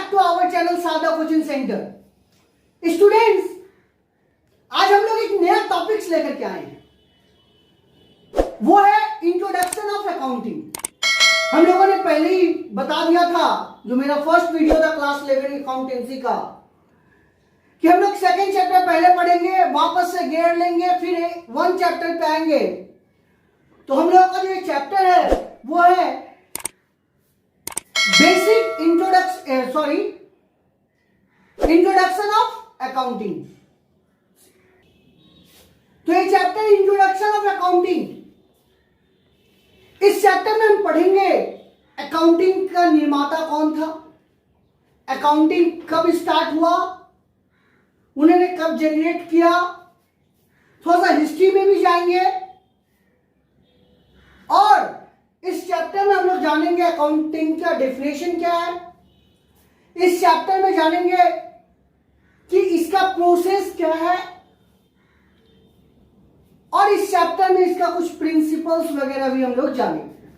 Back to our channel Sarada coaching centre. Students, आज हम लोग एक नया टॉपिक्स लेकर के आए हैं, वो है इंट्रोडक्शन ऑफ अकाउंटिंग। हम लोगों ने पहले ही बता दिया था, जो मेरा फर्स्ट वीडियो था क्लास 11 अकाउंटेंसी का, कि हम लोग सेकेंड चैप्टर पहले पढ़ेंगे, वापस से गेयर लेंगे, फिर वन चैप्टर पे आएंगे। तो हम लोगों का जो चैप्टर है वो है बेसिक इंट्रोडक्शन ऑफ अकाउंटिंग। तो ये चैप्टर इंट्रोडक्शन ऑफ अकाउंटिंग, इस चैप्टर में हम पढ़ेंगे अकाउंटिंग का निर्माता कौन था, अकाउंटिंग कब स्टार्ट हुआ, उन्होंने कब जनरेट किया, थोड़ा सा हिस्ट्री में भी जाएंगे, और इस चैप्टर में हम लोग जानेंगे अकाउंटिंग का डेफिनेशन क्या है। इस चैप्टर में जानेंगे कि इसका प्रोसेस क्या है, और इस चैप्टर में इसका कुछ प्रिंसिपल्स वगैरह भी हम लोग जानेंगे।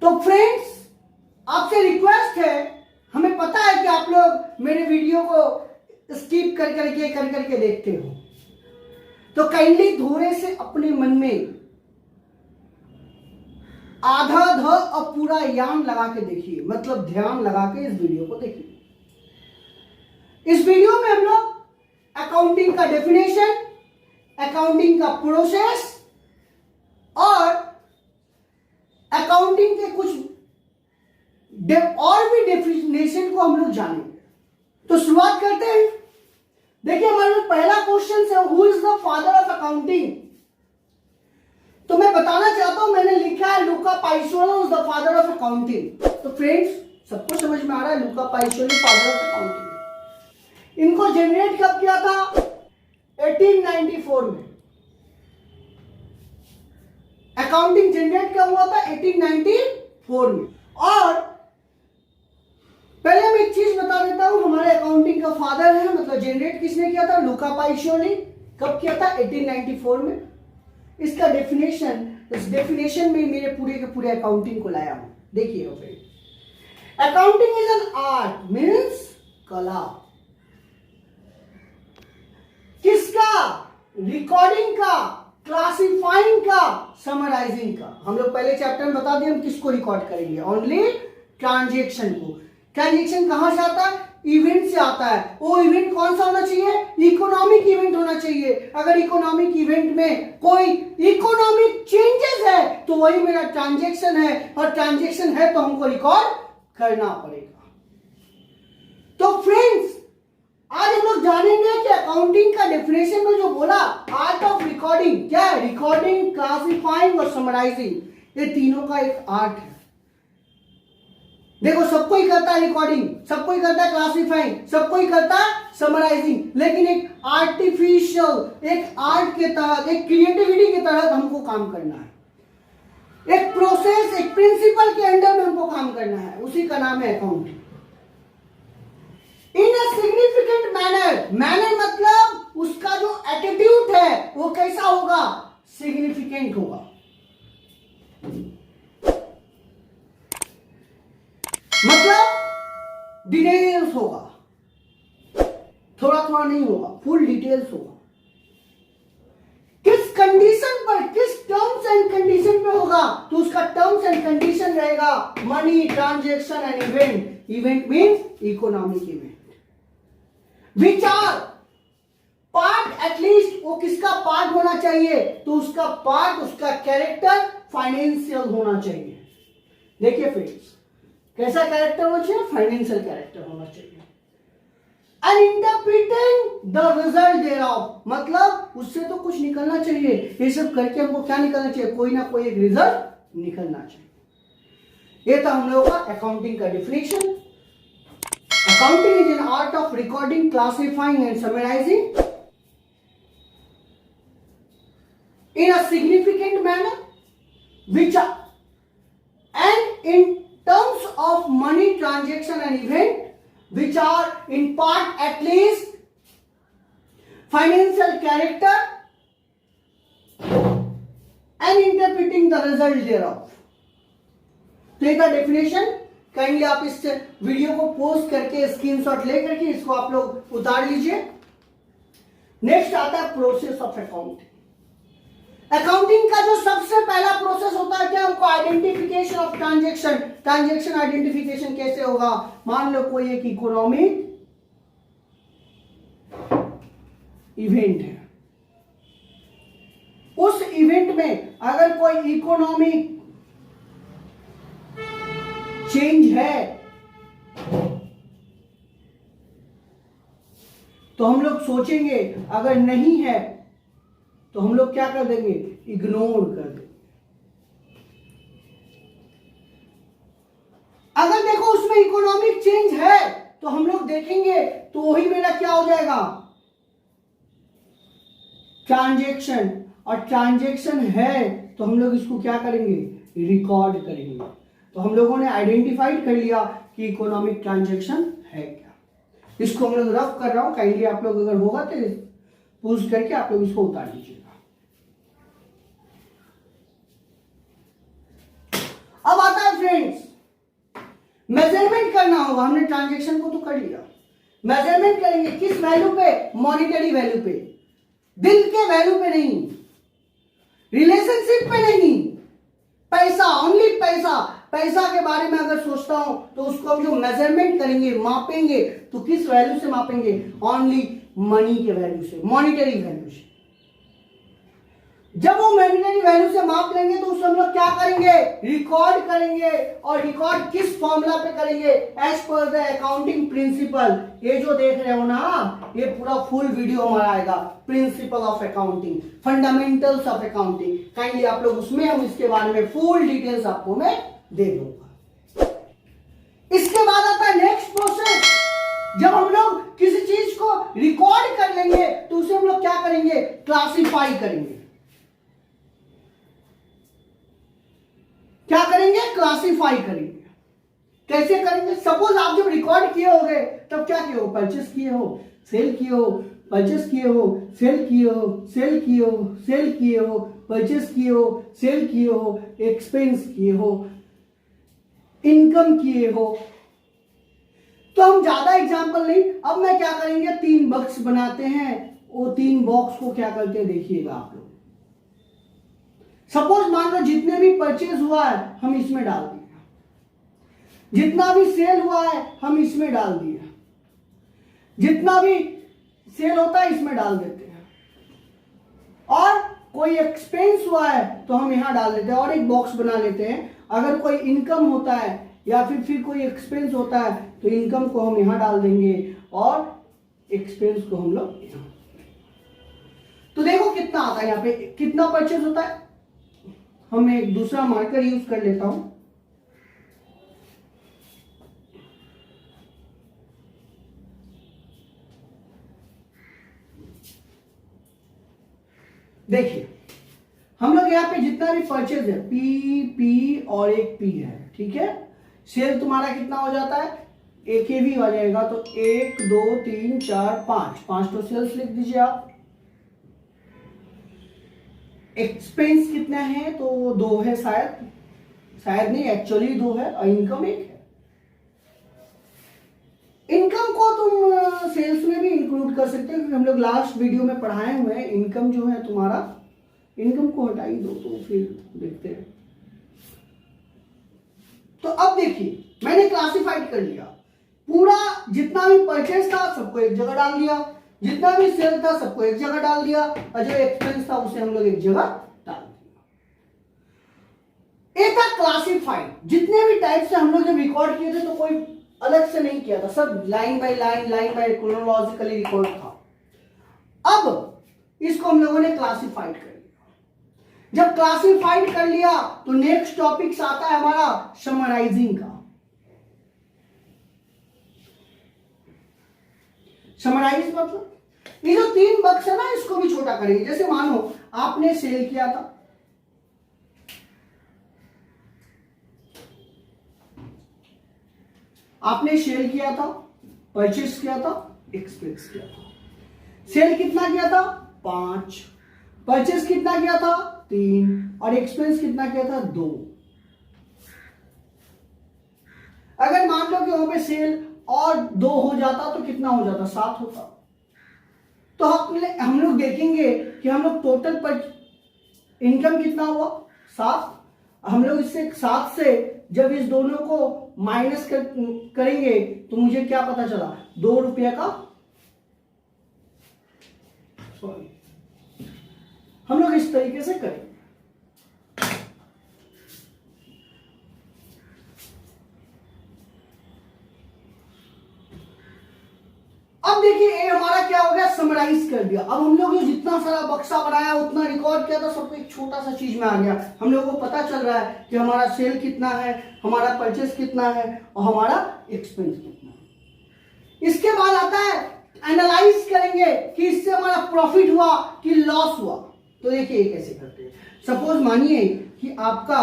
तो फ्रेंड्स, आपसे रिक्वेस्ट है, हमें पता है कि आप लोग मेरे वीडियो को स्किप कर करके देखते हो, तो काइंडली थोड़े से अपने मन में आधा ध और पूरा यान लगा के देखिए, मतलब ध्यान लगा के इस वीडियो को देखिए। इस वीडियो में हम लोग अकाउंटिंग का डेफिनेशन, अकाउंटिंग का प्रोसेस और अकाउंटिंग के कुछ और भी डेफिनेशन को हम लोग जानेंगे। तो शुरुआत करते हैं। देखिए, हमारा पहला क्वेश्चन है, who is the father of accounting. तो मैं बताना चाहता हूं, मैंने लिखा है Luca Pacioli is the father of accounting. तो फ्रेंड्स, सबको समझ में आ रहा है Luca Pacioli father of accounting. इनको जनरेट कब किया था? 1894 में। अकाउंटिंग जनरेट कब हुआ था? 1894 में। और पहले मैं एक चीज बता देता हूं, हमारे अकाउंटिंग का फादर है, मतलब जनरेट किसने किया था? लुका पाइसोली। कब किया था? 1894 में। इसका डेफिनेशन, इस डेफिनेशन में मेरे पूरे के पूरे अकाउंटिंग को लाया हूं। देखिए accounting is an art, means कला। किसका? रिकॉर्डिंग का, क्लासिफाइंग का, समराइजिंग का। हम लोग पहले चैप्टर में बता दिए हम किसको रिकॉर्ड करेंगे, ओनली ट्रांजैक्शन को। ट्रांजैक्शन कहां से आता है? इवेंट से आता है। वो इवेंट कौन सा होना चाहिए? इकोनॉमिक इवेंट होना चाहिए। अगर इकोनॉमिक इवेंट में कोई इकोनॉमिक चेंजेस है तो वही मेरा ट्रांजैक्शन है, और ट्रांजैक्शन है तो हमको रिकॉर्ड करना पड़ेगा। तो फ्रेंड्स, आज हम लोग जानेंगे कि अकाउंटिंग का डेफिनेशन में जो बोला, आर्ट ऑफ रिकॉर्डिंग, क्या है? रिकॉर्डिंग, क्लासिफाइंग और समराइजिंग, ये तीनों का एक आर्ट है। देखो, सबको ही करता है रिकॉर्डिंग, सबको ही करता है क्लासिफाइंग, सबको ही करता है समराइजिंग, लेकिन एक आर्टिफिशियल, एक आर्ट के तहत, एक क्रिएटिविटी के तहत हमको काम करना है। एक प्रोसेस, एक प्रिंसिपल के अंडर में हमको काम करना है, उसी का नाम है accounting. In a significant manner, manner मतलब उसका जो एटीट्यूड है वो कैसा होगा? सिग्निफिकेंट होगा, मतलब डिटेल्स होगा, थोड़ा थोड़ा नहीं होगा, फुल डिटेल्स होगा। किस कंडीशन पर, किस टर्म्स एंड कंडीशन पे होगा? तो उसका टर्म्स एंड कंडीशन रहेगा money, transaction and event. Event means economic event. Which are part, at least वो किसका पार्ट होना चाहिए? तो उसका पार्ट, उसका कैरेक्टर फाइनेंशियल होना चाहिए। देखिए फ्रेंड्स, कैसा कैरेक्टर होना चाहिए? फाइनेंशियल कैरेक्टर होना चाहिए। एंड इंटरप्रिटिंग द रिजल्ट देयरऑफ, मतलब उससे तो कुछ निकलना चाहिए। ये सब करके हमको क्या निकलना चाहिए? कोई ना कोई एक रिजल्ट निकलना चाहिए। ये था हम लोगों का अकाउंटिंग का definition. Accounting is an art of recording, classifying and summarising in a significant manner, which are, and in terms of money, transaction and event, which are in part at least financial character and interpreting the result thereof. तो ये था definition kindly आप इस video को post करके screenshot ले करके इसको आप लोग उतार लीजिए। नेक्स्ट आता है प्रोसेस ऑफ अकाउंटिंग। अकाउंटिंग का जो सबसे पहला प्रोसेस होता है क्या, हमको identification of transaction. Transaction identification कैसे होगा, मान लो कोई एक इकोनॉमिक इवेंट है, उस इवेंट में अगर कोई इकोनॉमिक चेंज है तो हम लोग सोचेंगे, अगर नहीं है तो हम लोग क्या कर देंगे, इग्नोर कर देंगे। अगर देखो उसमें इकोनॉमिक चेंज है तो हम लोग देखेंगे तो वही मेरा क्या हो जाएगा, ट्रांजैक्शन। और ट्रांजैक्शन है तो हम लोग इसको क्या करेंगे, रिकॉर्ड करेंगे। तो हम लोगों ने आइडेंटिफाइड कर लिया कि इकोनॉमिक ट्रांजैक्शन है क्या। इसको हम लोग रफ कर रहा हूं, काइंडली आप लोग अगर होगा तो पूछ करके आप लोग इसको उतार लीजिएगा। अब आता है फ्रेंड्स, मेजरमेंट करना होगा। हमने ट्रांजैक्शन को तो कर लिया, मेजरमेंट करेंगे किस वैल्यू पे, मॉनिटरी वैल्यू पे, बिल के वैल्यू पे नहीं, रिलेशनशिप पे नहीं, पैसा, ओनली पैसा। पैसा के बारे में अगर सोचता हूं तो उसको हम जो मेजरमेंट करेंगे, मापेंगे, तो किस वैल्यू से मापेंगे, ओनली मनी के वैल्यू से, मॉनिटरी वैल्यू से। जब वो मॉनिटरी वैल्यू से माप लेंगे तो उसको हम लोग क्या करेंगे, रिकॉर्ड करेंगे। और रिकॉर्ड किस फॉर्मूला पे करेंगे, as per the accounting principle. ये जो देख रहे हो ना आप, ये पूरा फुल वीडियो हमारा आएगा, principle of accounting, fundamentals of accounting. Kindly आप लोग उसमें हम इसके बारे में फुल डिटेल्स आपको मैं दे दूंगा। इसके बाद आता है नेक्स्ट प्रोसेस। जब हम लोग किसी चीज को रिकॉर्ड कर लेंगे तो उसे हम लोग क्या करेंगे, क्लासिफाई करेंगे। क्या करेंगे, क्लासिफाई करेंगे। कैसे करेंगे, सपोज आप जब रिकॉर्ड किए होंगे तब क्या किए हो, परचेस किए हो, सेल किए हो, परचेस किए हो, सेल किए हो, सेल किए हो, सेल किए हो, परचेस किए हो, सेल किए हो, एक्सपेंस किए हो, इनकम किए हो। तो हम ज्यादा एग्जांपल नहीं, अब मैं क्या करेंगे, 3 बॉक्स बनाते हैं। वो 3 बॉक्स को क्या करते हैं देखिएगा आप लोग। सपोज मान लो जितने भी परचेज हुआ है हम इसमें डाल दिया, जितना भी सेल हुआ है हम इसमें डाल दिया, जितना भी सेल होता है इसमें डाल देते हैं, और कोई एक्सपेंस हुआ है तो हम यहां डाल देते हैं और एक बॉक्स बना लेते हैं। अगर कोई इनकम होता है या फिर कोई एक्सपेंस होता है तो इनकम को हम यहां डाल देंगे और एक्सपेंस को हम लोग यहां। तो देखो कितना आता है, यहां पे कितना परचेज होता है। हम एक दूसरा मार्कर यूज कर लेता हूं। देखिए हम लोग यहाँ पे जितना भी परचेज है, पी और एक पी है, ठीक है। सेल तुम्हारा कितना हो जाता है, एक ही हो जाएगा, तो 1 2 3 4 5 तो सेल्स लिख दीजिए आप। एक्सपेंस कितना है, तो 2 है, शायद नहीं, एक्चुअली 2 है, और इनकम 1 है। इनकम को तुम सेल्स में भी इंक्लूड कर सकते हो, क्योंकि हम लोग लास्ट वीडियो में पढ़ाए हुए हैं। इनकम जो है तुम्हारा, इनकम को हटा ही दो तो फिर देखते हैं। तो अब देखिए मैंने क्लासिफाइड कर लिया, पूरा जितना भी परचेज था सबको एक जगह डाल दिया, जितना भी सेल था सबको एक जगह डाल दिया, और जो एक्सपेंस था उसे हम लोग एक जगह डाल दिया। एक था क्लासिफाइड। जितने भी टाइप से हम लोग जब रिकॉर्ड किए थे तो कोई अलग से नहीं किया था, सब line by line chronologically record था। अब इसको हम लोगों ने क्लासिफाइड कर लिया। जब क्लासिफाइड कर लिया तो नेक्स्ट टॉपिक्स आता है हमारा समराइजिंग का। समराइज मतलब ये जो 3 बक्स है ना, इसको भी छोटा करेंगे। जैसे मानो आपने सेल किया था, आपने सेल किया था, परचेस किया था, एक्सपेंस किया था। सेल कितना किया था, 5, परचेस कितना किया था, 3, और एक्सपेंस कितना किया था, 2। अगर मान लो कि वहां पे सेल और 2 हो जाता तो कितना हो जाता, 7 होता। तो हम लोग देखेंगे कि हम लोग टोटल पर इनकम कितना हुआ, 7। हम लोग इससे 7 से जब इस दोनों को माइनस करेंगे तो मुझे क्या पता चला, 2 रुपये का, सॉरी, हम लोग इस तरीके से करेंगे। अब देखिए ये हमारा क्या हो गया, समराइज कर दिया। अब हम लोग जो जितना सारा बक्सा बनाया उतना रिकॉर्ड किया था, सबको एक छोटा सा चीज में आ गया। हम लोगों को पता चल रहा है कि हमारा सेल कितना है, हमारा परचेस कितना है और हमारा एक्सपेंस कितना है। इसके बाद आता है एनालाइज करेंगे कि इससे हमारा प्रॉफिट हुआ कि लॉस हुआ। तो देखिए ये कैसे करते हैं। सपोज मानिए कि आपका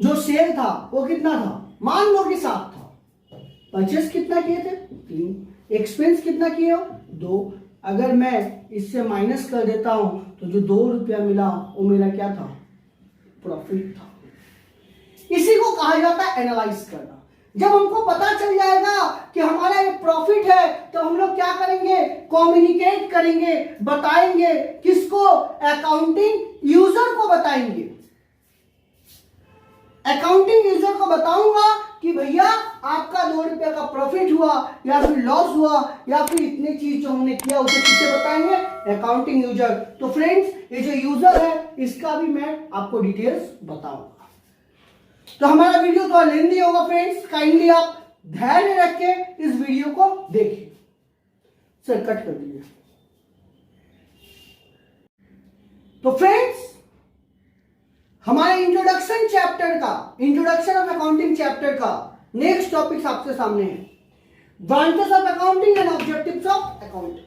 जो सेल था वो कितना था, मान लो कि 7 था। परचेस कितना किए थे, 3। एक्सपेंस कितना किए हो, 2। अगर मैं इससे माइनस कर देता हूं तो जो 2 रुपया मिला वो मेरा क्या था, प्रॉफिट था। इसी को कहा जाता है एनालाइज करना। जब हमको पता चल जाएगा कि हमारा ये प्रॉफिट है तो हम लोग क्या करेंगे, कम्युनिकेट करेंगे, बताएंगे। किसको, अकाउंटिंग यूजर को बताएंगे। अकाउंटिंग यूजर को बताऊंगा कि भैया आपका 2 रुपये का प्रॉफिट हुआ या फिर लॉस हुआ या फिर इतनी चीज जो हमने किया उसे किससे बताएंगे, अकाउंटिंग यूजर। तो फ्रेंड्स ये जो यूजर है इसका भी मैं आपको डिटेल्स बताऊंगा। तो हमारा वीडियो थोड़ा लेंदी होगा फ्रेंड्स, काइंडली आप ध्यान रख के इस वीडियो को देखिए। सर कट कर दीजिए। तो फ्रेंड्स हमारे इंट्रोडक्शन चैप्टर का, इंट्रोडक्शन ऑफ अकाउंटिंग चैप्टर का नेक्स्ट टॉपिक आपके सामने है, branches of accounting and objectives of accounting.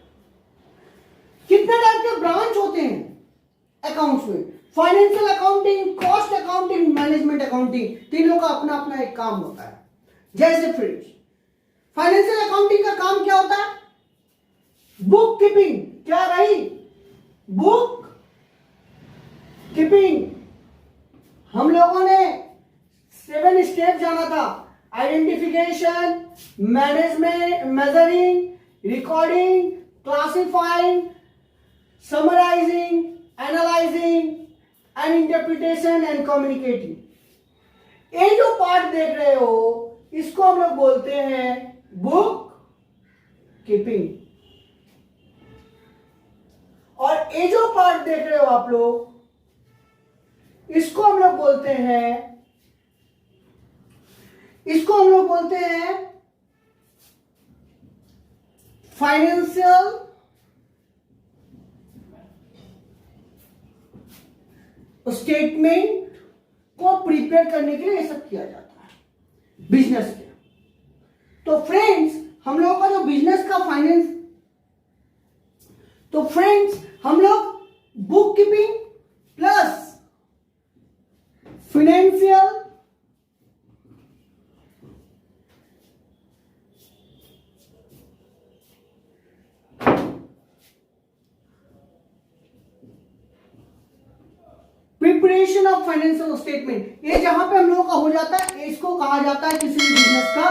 कितने टाइप के ब्रांच होते हैं अकाउंट्स में, financial accounting, cost accounting, management accounting, तीनों का अपना अपना एक काम होता है। जैसे फ्रेंड्स फाइनेंशियल अकाउंटिंग का काम क्या होता है, बुक कीपिंग। क्या रही, बुक कीपिंग। हम लोगों ने 7 स्टेप जाना था, identification, management, measuring, recording, classifying, summarising, analysing and interpretation and communicating. ये जो पार्ट देख रहे हो इसको हम लोग बोलते हैं बुक कीपिंग। और ये जो पार्ट देख रहे हो आप लोग इसको हम लोग बोलते हैं, इसको हम लोग बोलते हैं फाइनेंशियल स्टेटमेंट को प्रिपेयर करने के लिए ये सब किया जाता है बिजनेस के। तो फ्रेंड्स हम लोगों का जो बिजनेस का फाइनेंस, तो फ्रेंड्स हम लोग book keeping plus financial preparation of financial statement, ये जहां पे हम लोगों का हो जाता है इसको कहा जाता है किसी भी बिजनेस का,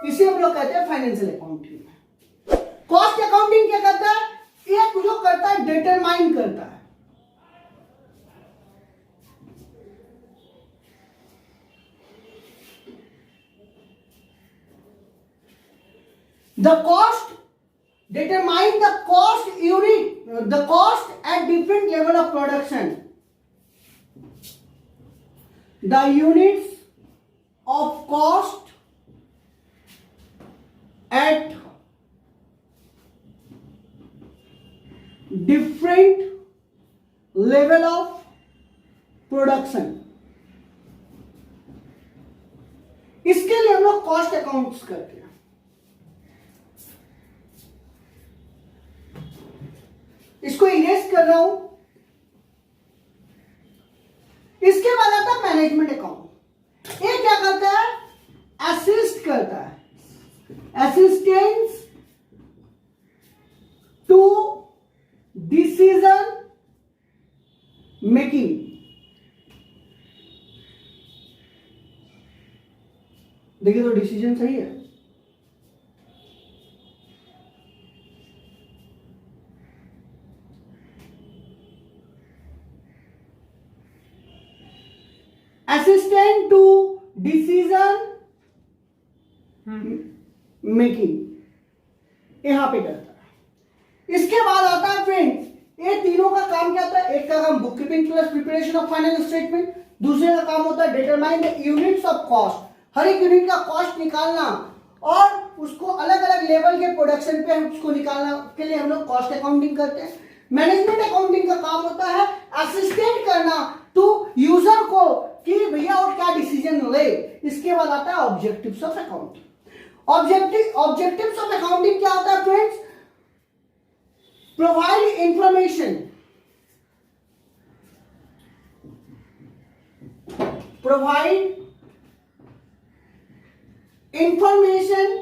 इसे हम लोग कहते हैं फाइनेंशियल अकाउंटिंग। कॉस्ट अकाउंटिंग क्या करता है, ये जो करता है डिटरमाइन करता है। The cost determine the cost unit, the cost at different level of production. The units of cost at different level of production. इसके लिए हम लोग कॉस्ट अकाउंट्स करते हैं। इसको इरेज कर रहा हूं। इसके बाद आता है मैनेजमेंट अकाउंट। ये क्या करता है, असिस्ट करता है, असिस्टेंस टू डिसीजन मेकिंग। देखिए तो डिसीजन सही है। असिस्टेंट टू डिसीजन मेकिंग यहां पे करता है। इसके बाद आता है फ्रेंड्स, ये तीनों का काम क्या होता है? एक का काम book keeping plus preparation of final statement, दूसरे का काम होता है determine the units of cost, हर एक यूनिट का कॉस्ट निकालना और उसको अलग अलग लेवल के प्रोडक्शन पे उसको निकालना के लिए हम लोग कॉस्ट अकाउंटिंग करते हैं। मैनेजमेंट अकाउंटिंग का काम होता है असिस्टेंट करना टू यूजर को कि भैया और क्या डिसीजन ले। इसके बाद आता है objectives of accounting. Objectives of accounting क्या होता है friends? Provide information, provide information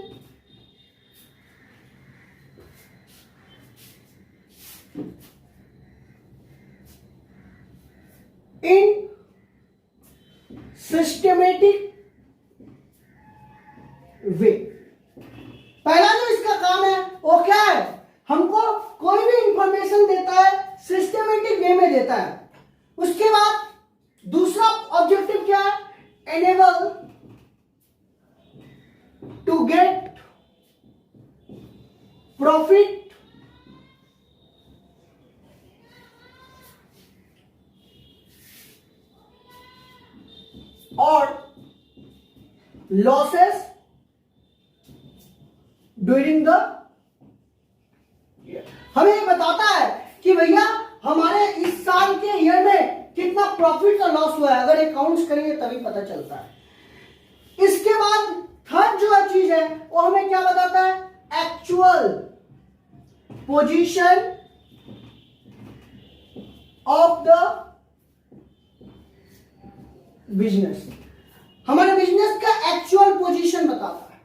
in systematic way. पहला जो इसका काम है वो क्या है? हमको कोई भी इंफॉर्मेशन देता है सिस्टमेटिक वे में देता है। उसके बाद दूसरा ऑब्जेक्टिव क्या है? एनेबल टू गेट प्रॉफिट और लॉसेस ड्यूरिंग द ईयर। हमें ये बताता है कि भैया हमारे इस साल के ईयर में कितना प्रॉफिट और लॉस हुआ है। अगर अकाउंट्स करेंगे तभी पता चलता है। इसके बाद थर्ड जो चीज है वो हमें क्या बताता है? Actual position of the business, हमारे बिजनेस का एक्चुअल पोजीशन बताता है।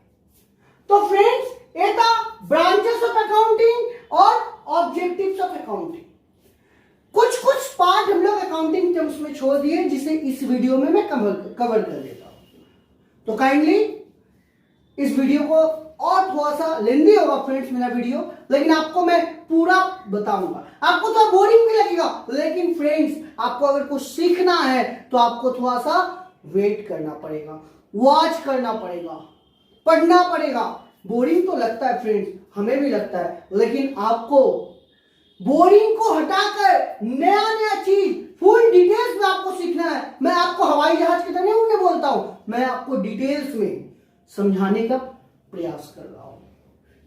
तो फ्रेंड्स ये था ब्रांचेस ऑफ अकाउंटिंग और ऑब्जेक्टिव्स ऑफ अकाउंटिंग। कुछ कुछ पार्ट हम लोग अकाउंटिंग टर्म्स में छोड़ दिए जिसे इस वीडियो में मैं कवर कर देता हूं। तो काइंडली इस वीडियो को, और थोड़ा सा लेंदी होगा फ्रेंड्स मेरा वीडियो, लेकिन आपको मैं पूरा बताऊंगा। आपको तो बोरिंग भी लगेगा, लेकिन फ्रेंड्स आपको अगर कुछ सीखना है तो आपको थोड़ा सा वेट करना पड़ेगा, वॉच करना पड़ेगा, पढ़ना पड़ेगा। बोरिंग तो लगता है फ्रेंड्स, हमें भी लगता है, लेकिन आपको बोरिंग को हटाकर नया नया चीज फुल डिटेल्स में आपको सीखना है। मैं आपको हवाई जहाज की तरह नहीं बोलता हूं, मैं आपको डिटेल्स में समझाने का प्रयास कर रहा हूं,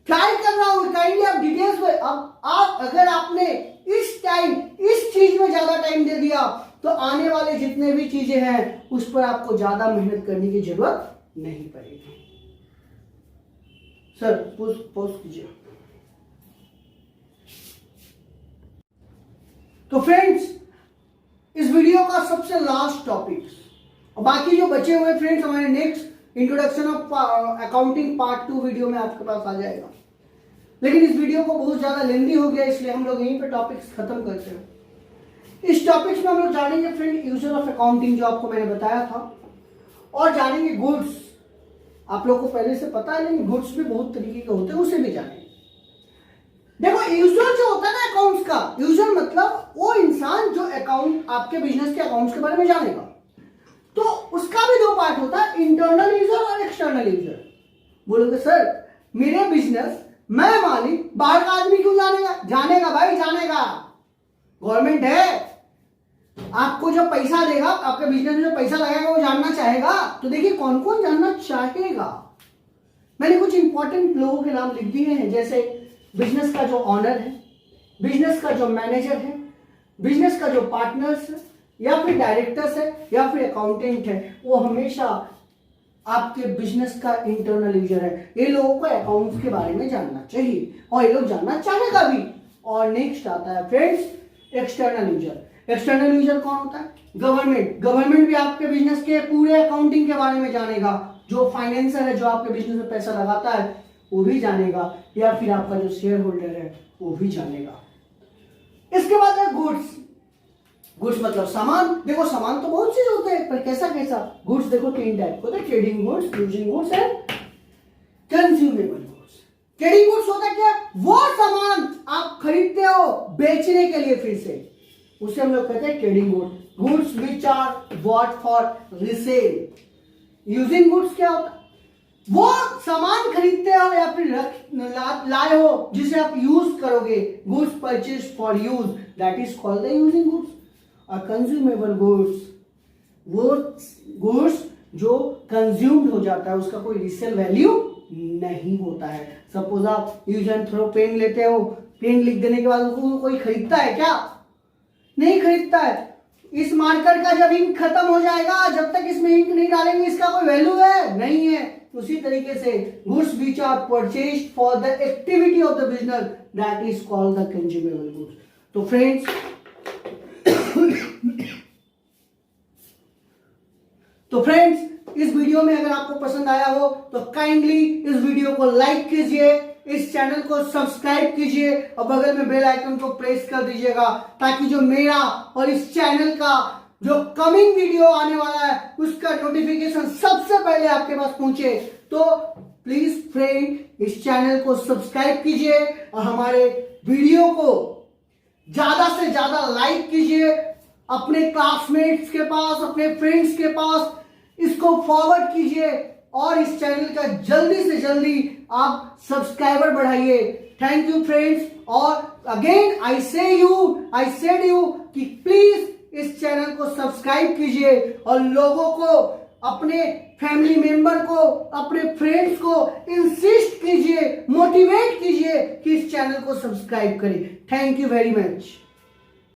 ट्राई कर रहा हूं। काइंडली आप डिटेल्स में, अब आप अगर आपने इस टाइम इस चीज में ज्यादा टाइम दे दिया तो आने वाले जितने भी चीजें हैं उस पर आपको ज्यादा मेहनत करने की जरूरत नहीं पड़ेगी। सर पोज कीजिए। तो फ्रेंड्स इस वीडियो का सबसे लास्ट टॉपिक, और बाकी जो बचे हुए फ्रेंड्स हमारे next introduction of accounting part 2 video में आपके पास आ जाएगा। लेकिन इस वीडियो को बहुत ज्यादा लेंदी हो गया, इसलिए हम लोग यहीं पे टॉपिक्स खत्म करते हैं। इस टॉपिक्स में हम लोग जानेंगे फ्रेंड यूजर ऑफ अकाउंटिंग जो आपको मैंने बताया था, और जानेंगे गुड्स। आप लोग को पहले से पता है, लेकिन गुड्स भी बहुत तरीके के होते हैं, उसे भी जानेंगे। देखो यूजर जो होता है ना अकाउंट्स का, यूजर मतलब वो इंसान जो अकाउंट आपके बिजनेस के अकाउंट्स के बारे में जानेगा। तो उसका भी दो पार्ट होता है, इंटरनल यूजर और एक्सटर्नल यूजर। बोलोगे सर मेरे बिजनेस, मैं मालिक, बाहर का आदमी क्यों जानेगा? जानेगा भाई, जानेगा। गवर्नमेंट है, आपको जो पैसा देगा, आपके बिजनेस में जो पैसा लगाएगा वो जानना चाहेगा। तो देखिए कौन कौन जानना चाहेगा। मैंने कुछ इंपॉर्टेंट लोगों के नाम लिख दिए हैं, जैसे बिजनेस का जो ऑनर है, बिजनेस का जो मैनेजर है, बिजनेस का जो पार्टनर्स है, या फिर डायरेक्टर्स है, या फिर अकाउंटेंट है। वो हमेशा आपके बिजनेस का इंटरनल यूजर है। ये लोगों को अकाउंट्स के बारे में जानना चाहिए और ये लोग जानना चाहेगा भी। और नेक्स्ट आता है friends external user. External user कौन होता है? गवर्नमेंट। गवर्नमेंट भी आपके बिजनेस के पूरे अकाउंटिंग के बारे में जानेगा। जो फाइनेंसर है, जो आपके बिजनेस में पैसा लगाता है, वो भी जानेगा, या फिर आपका जो शेयर होल्डर है वो भी जानेगा। इसके बाद है गुड्स। गुड्स मतलब सामान। देखो सामान तो बहुत चीज होते हैं, पर कैसा कैसा गुड्स देखो 3 टाइप होते हैं, trading goods, using goods and consumable goods. Trading goods होता है क्या, वो सामान आप खरीदते हो बेचने के लिए फिर से, उसे हम लोग कहते हैं trading goods. Goods which are bought for resale. Using goods क्या होता है, वो सामान खरीदते हो या फिर लाए हो जिसे आप यूज करोगे, goods purchase for use, that is called the using goods. और कंज्यूमेबल गुड्स, वो गुड्स जो कंज्यूम्ड हो जाता है, उसका कोई रीसेल वैल्यू नहीं होता है। सपोज आप यूज एंड थ्रो पेन लेते हो, पेन लिख देने के बाद उसको कोई खरीदता है क्या, नहीं खरीदता है। इस मार्कर का जब इंक खत्म हो जाएगा, जब तक इसमें इंक नहीं डालेंगे इसका कोई वैल्यू है नहीं है। उसी तरीके से goods which are purchased for the activity of the business, that is called the consumable goods. तो फ्रेंड्स इस वीडियो में अगर आपको पसंद आया हो तो काइंडली इस वीडियो को लाइक कीजिए, इस चैनल को सब्सक्राइब कीजिए और बगल में बेल आइकन को प्रेस कर दीजिएगा, ताकि जो मेरा और इस चैनल का जो कमिंग वीडियो आने वाला है उसका नोटिफिकेशन सबसे पहले आपके पास पहुंचे। तो प्लीज फ्रेंड इस चैनल को सब्सक्राइब कीजिए और हमारे वीडियो को ज्यादा से ज्यादा लाइक कीजिए, अपने क्लासमेट्स के पास, अपने फ्रेंड्स के पास इसको फॉरवर्ड कीजिए और इस चैनल का जल्दी से जल्दी आप सब्सक्राइबर बढ़ाइए। Thank you friends. और अगेन आई सेड यू कि प्लीज इस चैनल को सब्सक्राइब कीजिए और लोगों को, अपने फैमिली मेंबर को, अपने फ्रेंड्स को इंसिस्ट कीजिए, मोटिवेट कीजिए कि इस चैनल को सब्सक्राइब करें। Thank you very much.